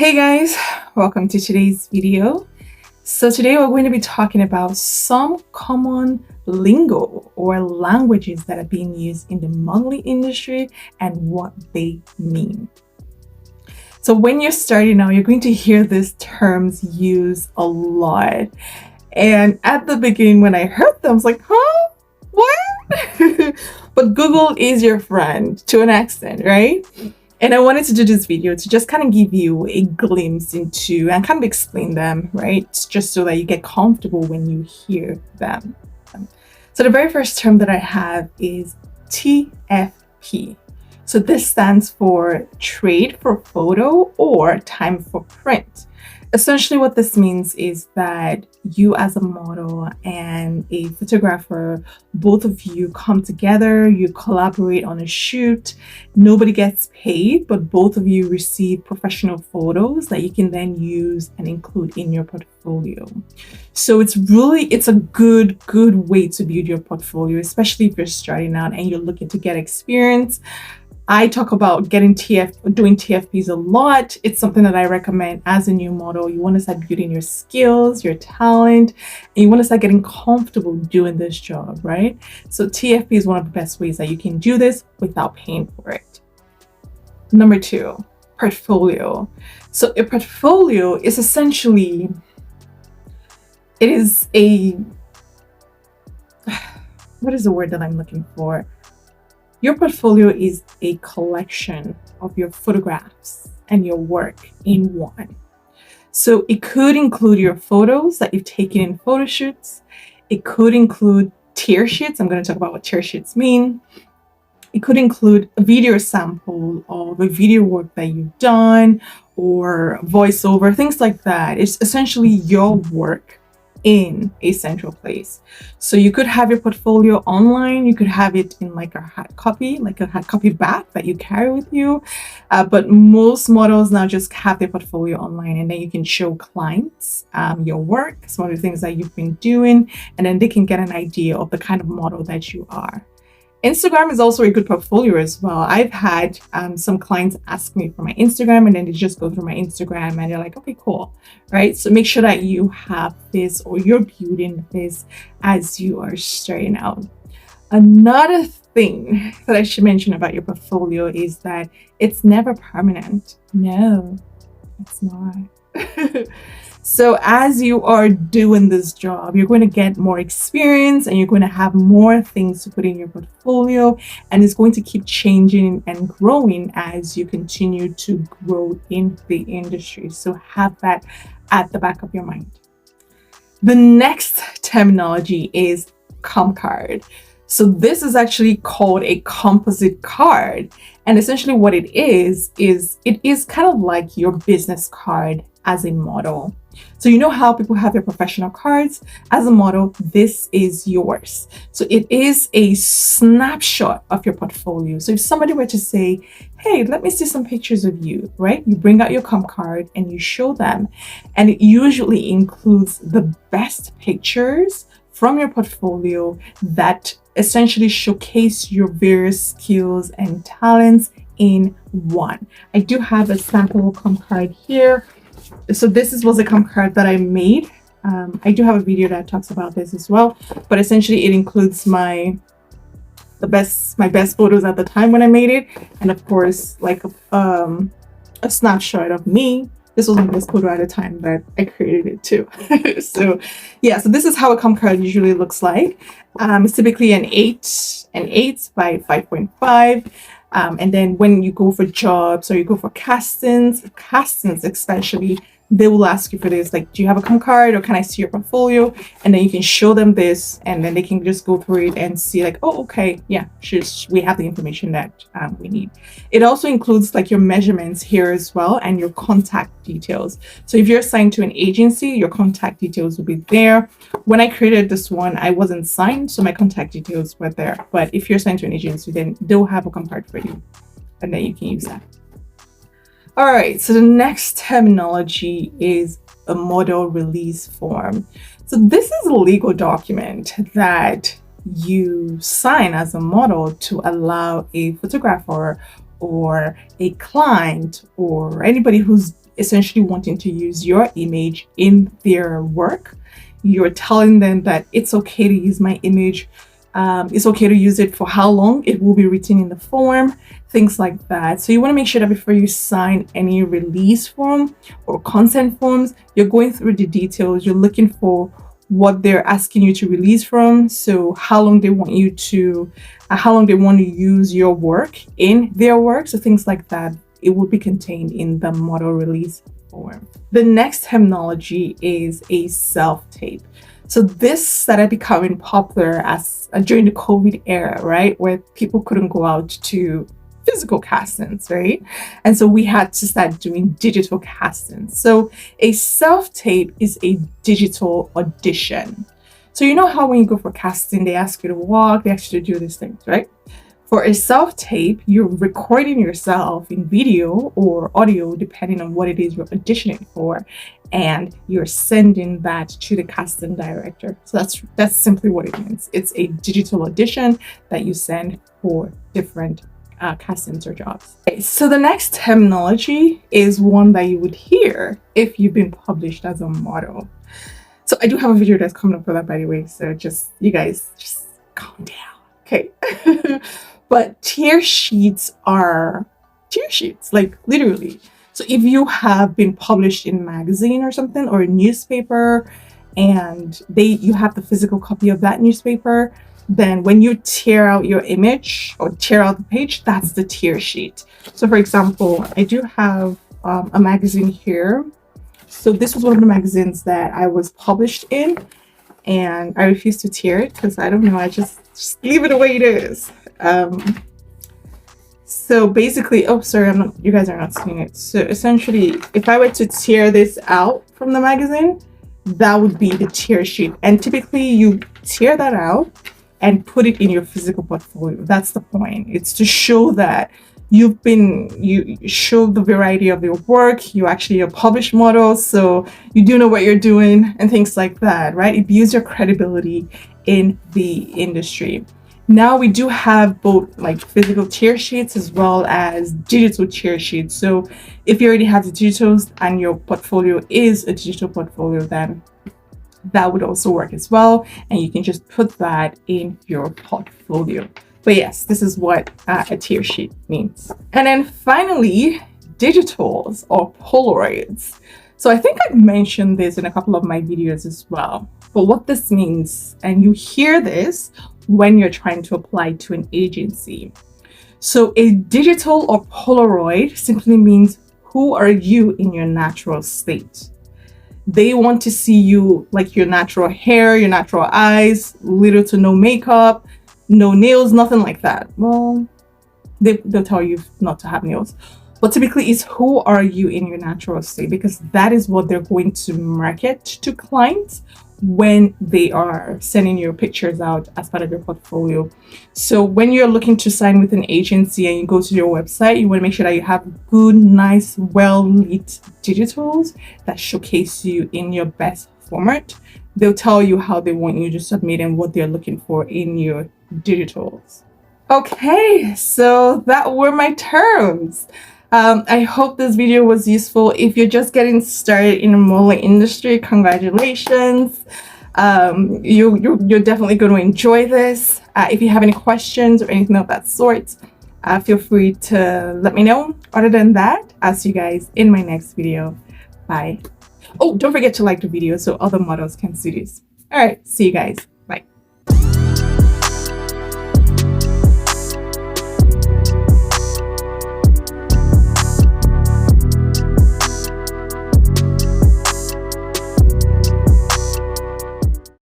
Hey guys, welcome to today's video. So today we're going to be talking about some common lingo or languages that are being used in the modeling industry and what they mean. So when you're starting out, you're going to hear these terms used a lot. And at the beginning, when I heard them, I was like, huh? What? But Google is your friend to an extent, right? And I wanted to do this video to just kind of give you a glimpse into and kind of explain them, right? Just so that you get comfortable when you hear them. So the very first term that I have is TFP. So this stands for trade for photo or time for print. Essentially what this means is that you as a model and a photographer, both of you come together, you collaborate on a shoot, nobody gets paid, but both of you receive professional photos that you can then use and include in your portfolio. So it's a good way to build your portfolio, especially if you're starting out and you're looking to get experience. I talk about doing TFPs a lot. It's something that I recommend as a new model. You want to start building your skills, your talent, and you want to start getting comfortable doing this job, right? So TFP is one of the best ways that you can do this without paying for it. Number 2, portfolio. So a portfolio is essentially, what is the word that I'm looking for? Your portfolio is a collection of your photographs and your work in one. So it could include your photos that you've taken in photoshoots. It could include Tearsheets. I'm going to talk about what Tearsheets mean. It could include a video sample of a video work that you've done or voiceover, things like that. It's essentially your work in a central place. So you could have your portfolio online, you could have it in like a hard copy bag that you carry with you, but most models now just have their portfolio online, and then you can show clients your work, some of the things that you've been doing, and then they can get an idea of the kind of model that you are. Instagram is also a good portfolio as well. I've had some clients ask me for my Instagram, and then they just go through my Instagram and they're like, okay, cool, right? So make sure that you have this or you're building this as you are starting out. Another thing that I should mention about your portfolio is that it's never permanent. No, it's not. So as you are doing this job, you're going to get more experience and you're going to have more things to put in your portfolio, and it's going to keep changing and growing as you continue to grow in the industry. So have that at the back of your mind. The next terminology is comp card. So this is actually called a composite card. And essentially what it is kind of like your business card as a model. So you know how people have their professional cards? As a model, this is yours. So it is a snapshot of your portfolio. So if somebody were to say, hey, let me see some pictures of you, right? You bring out your comp card and you show them. And it usually includes the best pictures from your portfolio that essentially showcase your various skills and talents in one. I do have a sample comp card here. So this was a comp card that I made. I do have a video that talks about this as well, but essentially it includes my best photos at the time when I made it, and of course like a snapshot of me. This was my best photo at the time that I created it too. So yeah, so this is how a comp card usually looks like. It's typically an 8 by 5.5. And then when you go for jobs or you go for castings especially, they will ask you for this, like, do you have a comp card or can I see your portfolio? And then you can show them this, and then they can just go through it and see like, oh, okay, yeah, we have the information that we need. It also includes like your measurements here as well and your contact details. So if you're assigned to an agency, your contact details will be there. When I created this one, I wasn't signed, so my contact details were there. But if you're assigned to an agency, then they'll have a comp card for you, and then you can use that. All right, so the next terminology is a model release form. So this is a legal document that you sign as a model to allow a photographer or a client or anybody who's essentially wanting to use your image in their work. You're telling them that it's okay to use my image. It's okay to use it for how long it will be written in the form, things like that. So you want to make sure that before you sign any release form or consent forms, you're going through the details. You're looking for what they're asking you to release from. So how long they want you to, how long they want to use your work in their work. So things like that, it will be contained in the model release form. The next terminology is a self-tape. So this started becoming popular as during the COVID era, right? Where people couldn't go out to physical castings, right? And so we had to start doing digital castings. So a self-tape is a digital audition. So you know how when you go for casting, they ask you to walk, they ask you to do these things, right? For a self-tape, you're recording yourself in video or audio, depending on what it is you're auditioning for, and you're sending that to the casting director. So that's simply what it means. It's a digital audition that you send for different castings or jobs. Okay, so the next terminology is one that you would hear if you've been published as a model. So I do have a video that's coming up for that, by the way. So you guys just calm down, okay? But tear sheets are tear sheets, like literally. So if you have been published in a magazine or something or a newspaper, and you have the physical copy of that newspaper, then when you tear out your image or tear out the page, that's the tear sheet. So for example, I do have a magazine here. So this was one of the magazines that I was published in, and I refuse to tear it because I don't know, I just leave it the way it is. So basically, oh, sorry, you guys are not seeing it. So essentially, if I were to tear this out from the magazine, that would be the tear sheet. And typically you tear that out and put it in your physical portfolio. That's the point. It's to show that you show the variety of your work. You actually are a published model, so you do know what you're doing and things like that, right? It builds your credibility in the industry. Now we do have both like physical tear sheets as well as digital tear sheets. So if you already have the digitals and your portfolio is a digital portfolio, then that would also work as well. And you can just put that in your portfolio. But yes, this is what a tear sheet means. And then finally, digitals or Polaroids. So I think I've mentioned this in a couple of my videos as well. But what this means, and you hear this when you're trying to apply to an agency. So a digital or Polaroid simply means, who are you in your natural state? They want to see you like your natural hair, your natural eyes, little to no makeup, no nails, nothing like that. Well, they'll tell you not to have nails. But typically it's who are you in your natural state, because that is what they're going to market to clients when they are sending your pictures out as part of your portfolio. So when you're looking to sign with an agency and you go to your website, you want to make sure that you have good, nice, well-lit digitals that showcase you in your best format. They'll tell you how they want you to submit and what they're looking for in your digitals. Okay, so that were my terms. I hope this video was useful. If you're just getting started in the modeling industry, congratulations. You're definitely going to enjoy this. If you have any questions or anything of that sort, feel free to let me know. Other than that, I'll see you guys in my next video. Bye. Oh, don't forget to like the video so other models can see this. All right, see you guys.